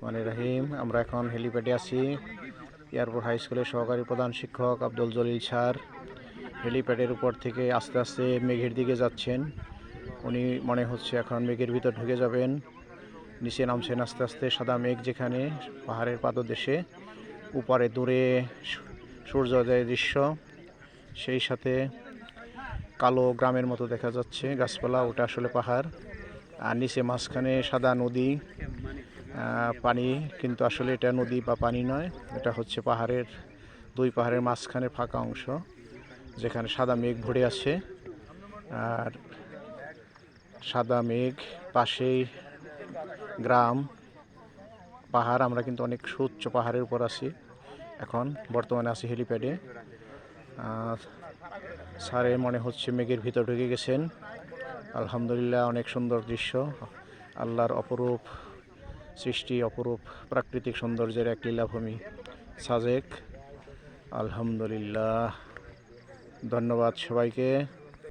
রহমানির রহিম। আমরা এখন হেলিপ্যাডে আছি। এয়ারপোর্ট হাই স্কুলের সহকারী প্রধান শিক্ষক আব্দুল জলিল স্যার হেলিপ্যাডের উপর থেকে আস্তে আস্তে মেঘের দিকে যাচ্ছেন। উনি মনে হচ্ছে এখন মেঘের ভিতর ঢুকে যাবেন। নিচে নামছেন আস্তে আস্তে। সাদা মেঘ যেখানে পাহাড়ের পাদদেশে, উপরে দূরে সূর্যোদয়ের দৃশ্য, সেই সাথে কালো গ্রামের মতো দেখা যাচ্ছে গাছপালা। ওটা আসলে পাহাড়, আর নিচে মাঝখানে সাদা নদী, পানি, কিন্তু আসলে এটা নদী বা পানি নয়, এটা হচ্ছে পাহাড়ের দুই পাহাড়ের মাঝখানে ফাঁকা অংশ যেখানে সাদা মেঘ ভরে আছে। আর সাদা মেঘ, পাশেই গ্রাম, পাহাড়। আমরা কিন্তু অনেক সুউচ্চ পাহাড়ের উপর আছি এখন, বর্তমানে আছি হেলিপ্যাডে। স্যারে মনে হচ্ছে মেঘের ভিতর ঢুকে গেছেন। আলহামদুলিল্লাহ, অনেক সুন্দর দৃশ্য, আল্লাহর অপরূপ সৃষ্টি, অপরূপ প্রাকৃতিক সৌন্দর্যের এক লীলাভূমি সাজেক। আলহামদুলিল্লাহ, ধন্যবাদ সবাইকে।